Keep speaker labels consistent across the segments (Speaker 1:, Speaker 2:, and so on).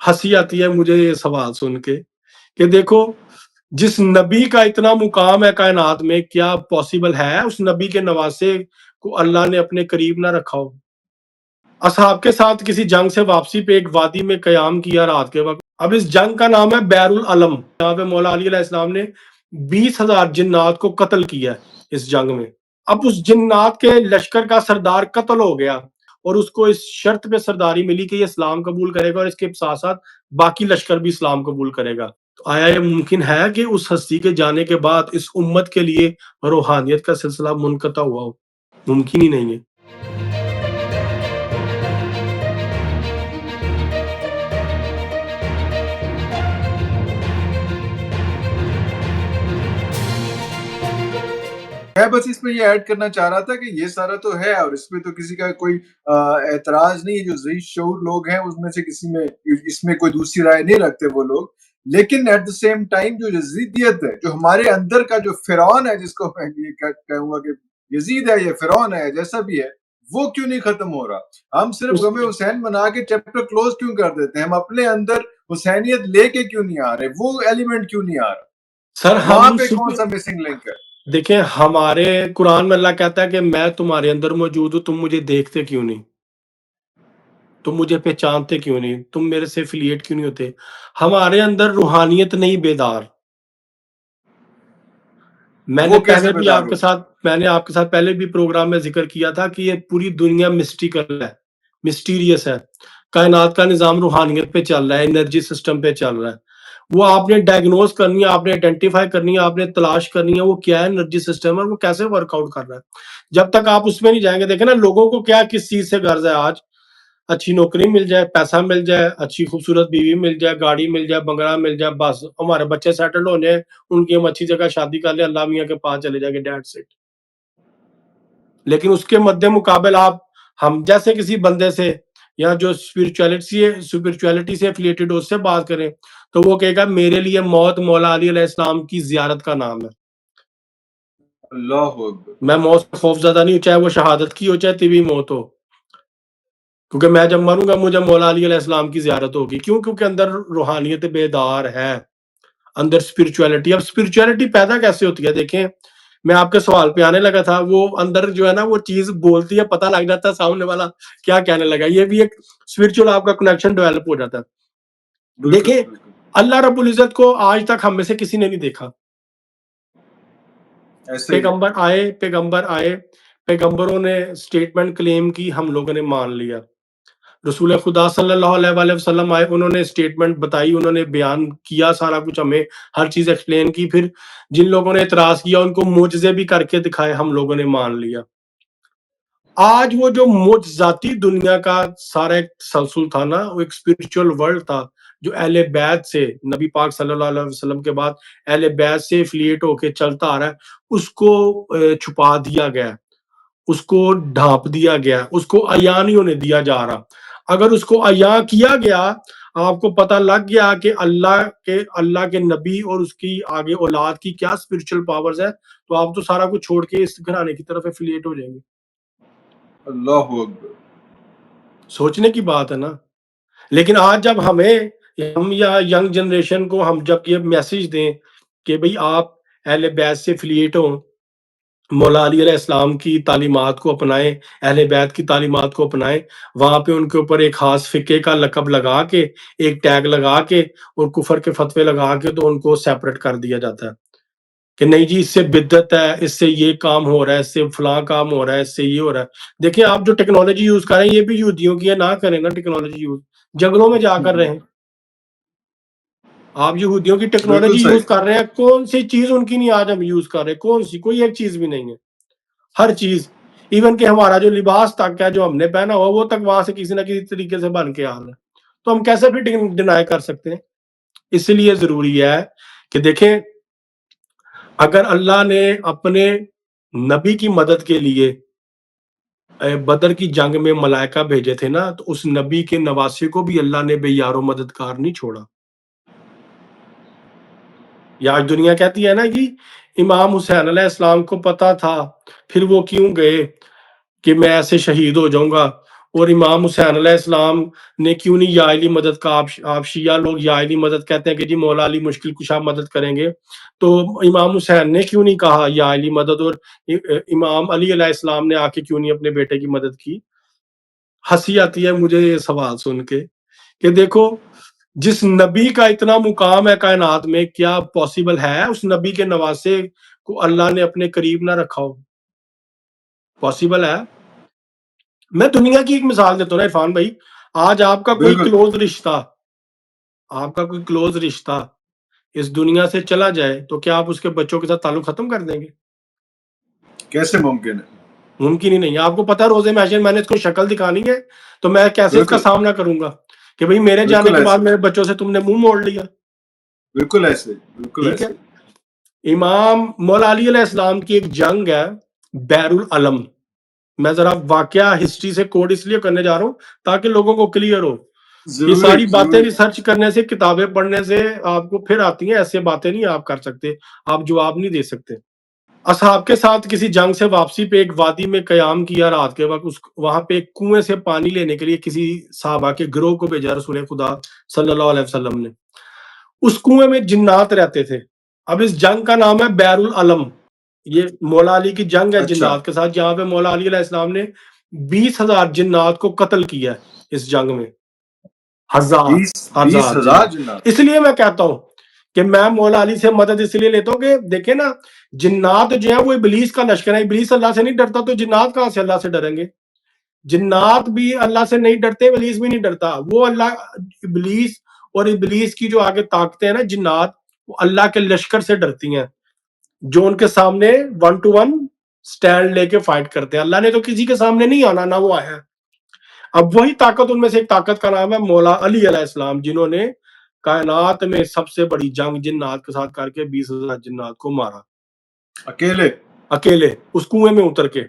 Speaker 1: ہنسی آتی ہے مجھے یہ سوال سن کے کہ دیکھو جس نبی کا اتنا مقام ہے کائنات میں، کیا پاسبل ہے اس نبی کے نواسے کو اللہ نے اپنے قریب نہ رکھا ہو؟ اصحاب کے ساتھ کسی جنگ سے واپسی پہ ایک وادی میں قیام کیا رات کے وقت. اب اس جنگ کا نام ہے بیر العلم. یہاں پہ مولا علی علیہ السلام نے 20,000 جنات کو قتل کیا ہے اس جنگ میں. اب اس جنات کے لشکر کا سردار قتل ہو گیا اور اس کو اس شرط پہ سرداری ملی کہ یہ اسلام قبول کرے گا اور اس کے ساتھ ساتھ باقی لشکر بھی اسلام قبول کرے گا. تو آیا یہ ممکن ہے کہ اس ہستی کے جانے کے بعد اس امت کے لیے روحانیت کا سلسلہ منقطع ہوا ہو؟ ممکن ہی نہیں ہے.
Speaker 2: میں بس اس میں یہ ایڈ کرنا چاہ رہا تھا کہ یہ سارا تو ہے اور اس میں تو کسی کا کوئی اعتراض نہیں ہے. جو ضعیف شعور لوگ ہیں اس میں سے کسی میں اس میں کوئی دوسری رائے نہیں رکھتے وہ لوگ. لیکن ایٹ دا سیم ٹائم جو یزیدیت ہے، جو ہمارے اندر کا جو فرعون ہے، جس کو میں یہ کہوں گا کہ یزید ہے یا فرعون ہے جیسا بھی ہے، وہ کیوں نہیں ختم ہو رہا؟ ہم صرف غم حسین بنا کے چیپٹر کلوز کیوں کر دیتے ہیں؟ ہم اپنے اندر حسینیت لے کے کیوں نہیں آ رہے؟ وہ ایلیمنٹ کیوں نہیں آ رہا؟
Speaker 1: سر
Speaker 2: وہاں
Speaker 1: ہم
Speaker 2: پہ کون سا مسنگ لنک ہے؟
Speaker 1: دیکھیں، ہمارے قرآن میں اللہ کہتا ہے کہ میں تمہارے اندر موجود ہوں، تم مجھے دیکھتے کیوں نہیں، تم مجھے پہچانتے کیوں نہیں، تم میرے سے افیلیٹ کیوں نہیں ہوتے. ہمارے اندر روحانیت نہیں بیدار. میں نے
Speaker 2: وہ کیسے
Speaker 1: پہلے بھی
Speaker 2: بیدار
Speaker 1: آپ کے
Speaker 2: ہوگی؟
Speaker 1: ساتھ میں نے آپ کے ساتھ پہلے بھی پروگرام میں ذکر کیا تھا کہ یہ پوری دنیا مسٹیکل ہے، مسٹیریس ہے. کائنات کا نظام روحانیت پہ چل رہا ہے، انرجی سسٹم پہ چل رہا ہے. وہ آپ نے ڈائگنوز کرنی ہے، آپ نے آئیڈینٹیفائی کرنی ہے، آپ نے تلاش کرنی ہے وہ کیا ہے انرجی سسٹم اور وہ کیسے ورک آؤٹ کر رہا ہے. جب تک آپ اس میں نہیں جائیں گے، دیکھیں نا لوگوں کو کیا کس چیز سے غرض ہے آج. اچھی نوکری مل جائے، پیسہ مل جائے، اچھی خوبصورت بیوی مل جائے، گاڑی مل جائے، بنگلہ مل جائے، بس ہمارے بچے سیٹل ہو جائیں، ان کی ہم اچھی جگہ شادی کر لیں، اللہ میاں کے پاس چلے جائیں گے، ڈیٹ سیٹ. لیکن اس کے مد مقابل آپ ہم جیسے کسی بندے سے یا جو اسپرچویلٹی سے افیلیٹڈ اس سے بات کریں تو وہ کہے گا میرے لیے موت مولا علی علیہ السلام کی زیارت کا نام ہے.
Speaker 2: اللہ اکبر.
Speaker 1: میں موت سے خوف زدہ نہیں ہوں، چاہے وہ شہادت کی ہو چاہے طبی موت ہو، کیونکہ میں جب مروں گا مجھے مولا علی علیہ السلام کی زیارت ہوگی. کیوں؟ کیونکہ اندر روحانیت بیدار ہے، اندر اسپرچویلٹی. اب اسپرچویلٹی پیدا کیسے ہوتی ہے؟ دیکھیں، میں آپ کے سوال پہ آنے لگا تھا. وہ اندر جو ہے نا وہ چیز بولتی ہے، پتہ لگ جاتا ہے سامنے والا کیا کہنے لگا. یہ بھی ایک اسپرچول آپ کا کنیکشن ڈیولپ ہو جاتا ہے. دیکھیں، اللہ رب العزت کو آج تک ہم میں سے کسی نے نہیں دیکھا. پیغمبر آئے، پیغمبروں نے سٹیٹمنٹ کلیم کی، ہم لوگوں نے مان لیا. رسول خدا صلی اللہ علیہ وآلہ وسلم آئے، انہوں نے سٹیٹمنٹ بتائی، انہوں نے بیان کیا سارا کچھ، ہمیں ہر چیز ایکسپلین کی. پھر جن لوگوں نے اعتراض کیا ان کو معجزے بھی کر کے دکھائے، ہم لوگوں نے مان لیا. آج وہ جو معجزاتی دنیا کا سارا ایک تسلسل تھا نا، وہ ایک اسپرچل ورلڈ تھا جو اہل بیت سے، نبی پاک صلی اللہ علیہ وسلم کے بعد اہل بیت سے افیلیٹ ہو کے چلتا آ رہا ہے، اس کو چھپا دیا گیا، اس کو ڈھانپ دیا گیا، اس کو عیاں نہیں ہونے دیا جا رہا. اگر اس کو عیاں کیا گیا، آپ کو پتہ لگ گیا کہ اللہ کے نبی اور اس کی آگے اولاد کی کیا اسپرچل پاورز ہے، تو آپ تو سارا کچھ چھوڑ کے اس گھرانے کی طرف افیلیٹ ہو جائیں گے.
Speaker 2: اللہ اکبر.
Speaker 1: سوچنے کی بات ہے نا. لیکن آج جب ہم یا ینگ جنریشن کو ہم جب یہ میسج دیں کہ بھئی آپ اہل بیت سے افیلیٹ ہوں، مولا علی علیہ السلام کی تعلیمات کو اپنائیں، اہل بیت کی تعلیمات کو اپنائیں، وہاں پہ ان کے اوپر ایک خاص فقہ کا لقب لگا کے، ایک ٹیگ لگا کے اور کفر کے فتوے لگا کے تو ان کو سیپریٹ کر دیا جاتا ہے کہ نہیں جی اس سے بدعت ہے، اس سے یہ کام ہو رہا ہے، اس سے فلاں کام ہو رہا ہے، اس سے یہ ہو رہا ہے. دیکھیں آپ جو ٹیکنالوجی یوز کر رہے ہیں یہ بھی یہودیوں کی ہے، نہ کریں نا ٹیکنالوجی یوز، جنگلوں میں جا کر رہے ہیں. آپ یہودیوں کی ٹیکنالوجی یوز کر رہے ہیں، کون سی چیز ان کی نہیں آج ہم یوز کر رہے ہیں؟ کون سی؟ کوئی ایک چیز بھی نہیں ہے. ہر چیز، ایون کہ ہمارا جو لباس تک ہے جو ہم نے پہنا ہوا وہ تک وہاں سے کسی نہ کسی طریقے سے بن کے آ رہا ہے. تو ہم کیسے پھر ڈینائی کر سکتے ہیں؟ اس لیے ضروری ہے کہ دیکھیں، اگر اللہ نے اپنے نبی کی مدد کے لیے بدر کی جنگ میں ملائکہ بھیجے تھے نا، تو اس نبی کے نواسے کو بھی اللہ نے بے یار و مددگار نہیں چھوڑا. یا آج دنیا کہتی ہے نا کہ امام حسین علیہ السلام کو پتا تھا، پھر وہ کیوں گئے کہ میں ایسے شہید ہو جاؤں گا اور امام حسین علیہ السلام نے کیوں نہیں یا علی مدد کا، آپ شیعہ لوگ یا علی مدد کہتے ہیں کہ جی مولا علی مشکل کشا مدد کریں گے، تو امام حسین نے کیوں نہیں کہا یا علی مدد، اور امام علی علیہ السلام نے آ کے کیوں نہیں اپنے بیٹے کی مدد کی؟ ہنسی آتی ہے مجھے یہ سوال سن کے کہ دیکھو جس نبی کا اتنا مقام ہے کائنات میں، کیا پاسبل ہے اس نبی کے نواسے کو اللہ نے اپنے قریب نہ رکھا ہو؟ پاسبل ہے؟ میں دنیا کی ایک مثال دیتا ہوں نا عرفان بھائی، آج آپ کا کوئی
Speaker 2: بالکل
Speaker 1: کلوز رشتہ اس دنیا سے چلا جائے تو کیا آپ اس کے بچوں کے ساتھ تعلق ختم کر دیں گے؟
Speaker 2: کیسے ممکن ہے؟
Speaker 1: ممکن ہی نہیں ہے۔ آپ کو پتا روز محشر میں نے اس کو شکل دکھانی ہے تو میں کیسے اس کا
Speaker 2: بالکل
Speaker 1: سامنا کروں گا کہ بھئی میرے جانے
Speaker 2: بالکل
Speaker 1: کے بعد
Speaker 2: ایسے
Speaker 1: میرے بچوں سے تم نے منہ موڑ لیا؟
Speaker 2: بالکل ایسے بالکل
Speaker 1: ٹھیک ہے،
Speaker 2: ایسے
Speaker 1: امام مولا علی علیہ السلام کی ایک جنگ ہے بیر العلم۔ میں ذرا واقعہ ہسٹری سے کوڈ اس لیے کرنے جا رہا ہوں تاکہ لوگوں کو کلیئر ہو۔ یہ ساری باتیں
Speaker 2: ضروری
Speaker 1: ریسرچ کرنے سے، کتابیں پڑھنے سے آپ کو پھر آتی ہیں، ایسے باتیں نہیں آپ کر سکتے، آپ جواب نہیں دے سکتے۔ اصحاب کے ساتھ کسی جنگ سے واپسی پہ ایک وادی میں قیام کیا رات کے وقت، وہاں پہ ایک کنویں سے پانی لینے کے لیے کسی صحابہ کے گروہ کو بھیجا رسول خدا صلی اللہ علیہ وسلم نے۔ اس کنویں میں جنات رہتے تھے۔ اب اس جنگ کا نام ہے بیر العلم، یہ مولا علی کی جنگ ہے
Speaker 2: اچھا
Speaker 1: جنات کے ساتھ، جہاں پہ مولا علی علیہ السلام نے 20,000 جنات کو قتل کیا ہے اس جنگ میں۔ 1000
Speaker 2: 20,000
Speaker 1: جنات۔
Speaker 2: جنات
Speaker 1: اس لیے میں کہتا ہوں کہ میں مولا علی سے مدد اس لیے لیتا ہوں کہ دیکھیں نا، جنات جو ہے وہ ابلیس کا لشکر ہے، ابلیس اللہ سے نہیں ڈرتا تو جنات کہاں سے اللہ سے ڈریں گے؟ جنات بھی اللہ سے نہیں ڈرتے، ابلیس بھی نہیں ڈرتا، وہ ابلیس اور ابلیس کی جو آگے طاقتیں ہیں نا جنات، وہ اللہ کے لشکر سے ڈرتی ہیں جو ان کے سامنے 1 to 1 سٹینڈ لے کے فائٹ کرتے ہیں۔ اللہ نے تو کسی کے سامنے نہیں آنا، نہ وہ آیا۔ اب وہی طاقت، ان میں سے ایک طاقت کا نام ہے مولا علی علیہ السلام، جنہوں نے کائنات میں سب سے بڑی جنگ جنات کے ساتھ کر کے 20,000 جنات کو مارا اکیلے اس کنویں میں اتر کے۔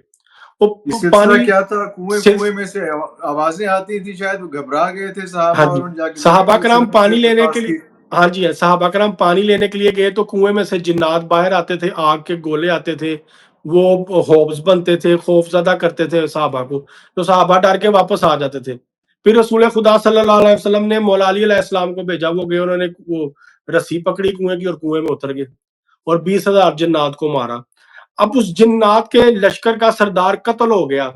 Speaker 1: وہ
Speaker 2: یہ سلسلہ
Speaker 1: پانی
Speaker 2: کیا تھا؟ کنویں میں سے آوازیں آتی تھی، شاید وہ گھبرا گئے تھے صحابہ،
Speaker 1: ہاں
Speaker 2: اور
Speaker 1: جی،
Speaker 2: ان جا کے
Speaker 1: صحابہ
Speaker 2: نبی
Speaker 1: کرام
Speaker 2: صلی اللہ
Speaker 1: پانی
Speaker 2: علیہ وسلم
Speaker 1: لینے
Speaker 2: کے
Speaker 1: کے
Speaker 2: پاس
Speaker 1: لیے،
Speaker 2: کی۔
Speaker 1: ہاں جی، صحابہ کرام پانی لینے کے لیے گئے تو کنویں میں سے جنات باہر آتے تھے، آگ کے گولے آتے تھے، وہ ہوبز بنتے تھے، خوف زدہ کرتے تھے صحابہ کو، تو صحابہ ڈر کے واپس آ جاتے تھے۔ پھر رسول خدا صلی اللہ علیہ وسلم نے مولا علی علیہ السلام کو بھیجا، وہ گئے، انہوں نے وہ رسی پکڑی کنویں کی اور کنویں میں اتر گئے اور 20,000 جنات کو مارا۔ اب اس جنات کے لشکر کا سردار قتل ہو گیا،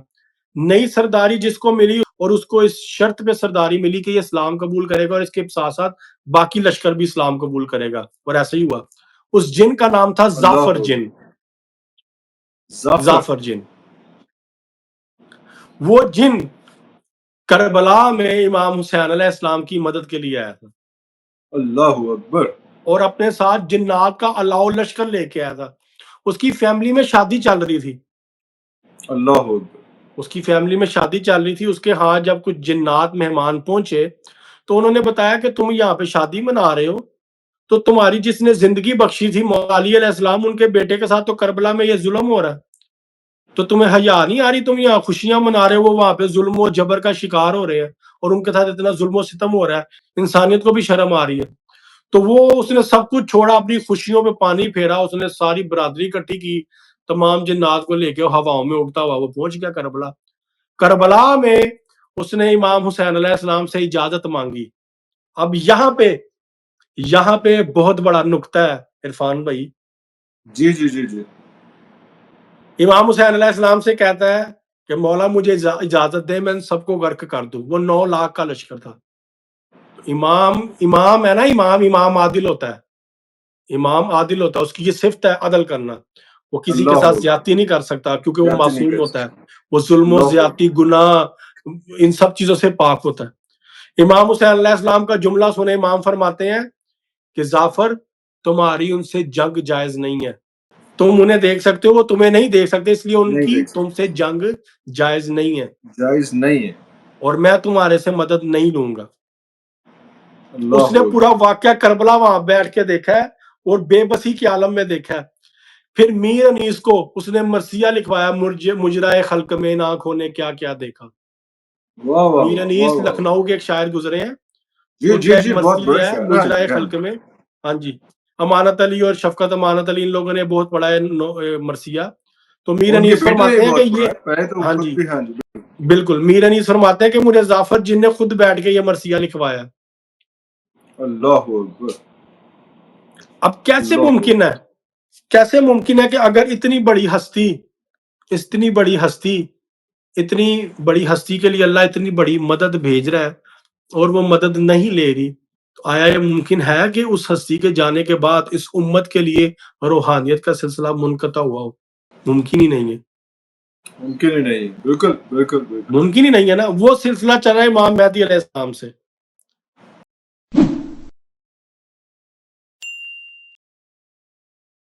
Speaker 1: نئی سرداری جس کو ملی، اور اس کو اس شرط پہ سرداری ملی کہ یہ اسلام قبول کرے گا اور اس کے ساتھ ساتھ باقی لشکر بھی اسلام قبول کرے گا، اور ایسا ہی ہوا۔ اس جن کا نام تھا زعفر
Speaker 2: اللہ
Speaker 1: جن۔
Speaker 2: ظفر
Speaker 1: زعفر جن، وہ جن کربلا میں امام حسین علیہ السلام کی مدد کے لیے آیا تھا
Speaker 2: اللہ اکبر،
Speaker 1: اور اپنے ساتھ جنات کا الاؤ لشکر لے کے آیا تھا۔ اس کی فیملی میں شادی چل رہی تھی،
Speaker 2: اللہ اکبر،
Speaker 1: اس کی فیملی میں شادی چل رہی تھی، اس کے ہاں جب کچھ جنات مہمان پہنچے تو انہوں نے بتایا کہ تم یہاں پہ شادی منا رہے ہو تو تمہاری جس نے زندگی بخشی تھی مولا علی علیہ السلام، ان کے بیٹے کے ساتھ تو کربلا میں یہ ظلم ہو رہا ہے، تو تمہیں حیا نہیں آ رہی؟ تم یہاں خوشیاں منا رہے ہو، وہ وہاں پہ ظلم و جبر کا شکار ہو رہے ہیں اور ان کے ساتھ اتنا ظلم و ستم ہو رہا ہے، انسانیت کو بھی شرم آ رہی ہے۔ تو اس نے سب کچھ چھوڑا، اپنی خوشیوں پہ پانی پھیرا، اس نے ساری برادری اکٹھی کی، تمام جنات کو لے کے ہواؤں میں اڑتا ہوا وہ پہنچ گیا کربلا۔ کربلا میں اس نے امام حسین علیہ السلام سے اجازت مانگی۔ اب یہاں پہ بہت بڑا نقطہ ہے عرفان بھائی۔
Speaker 2: جی جی جی جی،
Speaker 1: امام حسین علیہ السلام سے کہتا ہے کہ مولا مجھے اجازت دے، میں ان سب کو غرق کر دوں۔ وہ 9 لاکھ کا لشکر تھا۔ امام ہے نا، امام عادل ہوتا ہے، امام عادل ہوتا ہے، اس کی یہ صفت ہے عدل کرنا، وہ کسی کے
Speaker 2: اللہ
Speaker 1: ساتھ
Speaker 2: اکبر،
Speaker 1: زیادتی نہیں کر سکتا کیونکہ وہ
Speaker 2: زیادتی نہیں
Speaker 1: معصوم
Speaker 2: کر
Speaker 1: ہوتا ہے،
Speaker 2: سکتے،
Speaker 1: وہ ظلم و
Speaker 2: اللہ
Speaker 1: زیادتی،
Speaker 2: اکبر،
Speaker 1: گناہ، ان سب چیزوں سے پاک ہوتا ہے۔ امام حسین علیہ السلام کا جملہ سنے، امام فرماتے ہیں کہ زعفر تمہاری ان سے جنگ جائز نہیں ہے، تم انہیں دیکھ سکتے ہو، وہ تمہیں نہیں دیکھ سکتے، اس لیے ان
Speaker 2: نہیں
Speaker 1: کی
Speaker 2: دیکھ
Speaker 1: تم
Speaker 2: سکتے،
Speaker 1: سے جنگ جائز نہیں ہے
Speaker 2: جائز نہیں ہے،
Speaker 1: اور میں تمہارے سے مدد نہیں لوں گا۔ اس
Speaker 2: اللہ
Speaker 1: نے پورا
Speaker 2: اکبر،
Speaker 1: واقعہ کربلا وہاں بیٹھ کے دیکھا ہے اور بے بسی کے عالم میں دیکھا ہے۔ پھر میر انیس کو اس نے مرثیہ لکھوایا، مجرائے خلق میں آنکھوں نے کیا کیا دیکھا۔
Speaker 2: واہ واہ
Speaker 1: میر
Speaker 2: واہ واہ
Speaker 1: انیس
Speaker 2: واہ،
Speaker 1: لکھنؤ کے ایک شاعر گزرے ہیں،
Speaker 2: جی
Speaker 1: ان
Speaker 2: جی
Speaker 1: کا ایک
Speaker 2: جی، بہت
Speaker 1: مرثیہ
Speaker 2: بڑے
Speaker 1: ہے
Speaker 2: شاعر، ہاں
Speaker 1: مجرائے
Speaker 2: جی ہاں
Speaker 1: خلق
Speaker 2: جی،
Speaker 1: میں۔ ہاں جی، امانت علی اور شفقت امانت علی ان لوگوں نے بہت پڑھا ہے مرثیہ، تو میر
Speaker 2: ان کے
Speaker 1: انیس
Speaker 2: بیٹے نے
Speaker 1: فرماتے ہیں
Speaker 2: بہت
Speaker 1: کہ
Speaker 2: پڑھا
Speaker 1: یہ
Speaker 2: ہے، پہلے تو
Speaker 1: ہاں
Speaker 2: خود
Speaker 1: جی
Speaker 2: بھی ہاں جی
Speaker 1: بالکل میر انیس فرماتے ہیں کہ مجھے ظافر جن نے خود بیٹھ کے یہ مرثیہ لکھوایا.
Speaker 2: اللہ اکبر
Speaker 1: اب کیسے
Speaker 2: اللہ
Speaker 1: ممکن ہے کیسے ممکن ہے کہ اگر اتنی بڑی ہستی اتنی بڑی ہستی کے لیے اللہ اتنی بڑی مدد بھیج رہا ہے اور وہ مدد نہیں لے رہی، تو آیا یہ ممکن ہے کہ اس ہستی کے جانے کے بعد اس امت کے لیے روحانیت کا سلسلہ منقطع ہوا ہو؟ ممکن ہی نہیں ہے.
Speaker 2: ممکن ہی نہیں. بالکل بالکل بالکل
Speaker 1: ممکن ہی نہیں ہے نا. وہ سلسلہ چل رہا ہے امام مہدی علیہ السلام سے.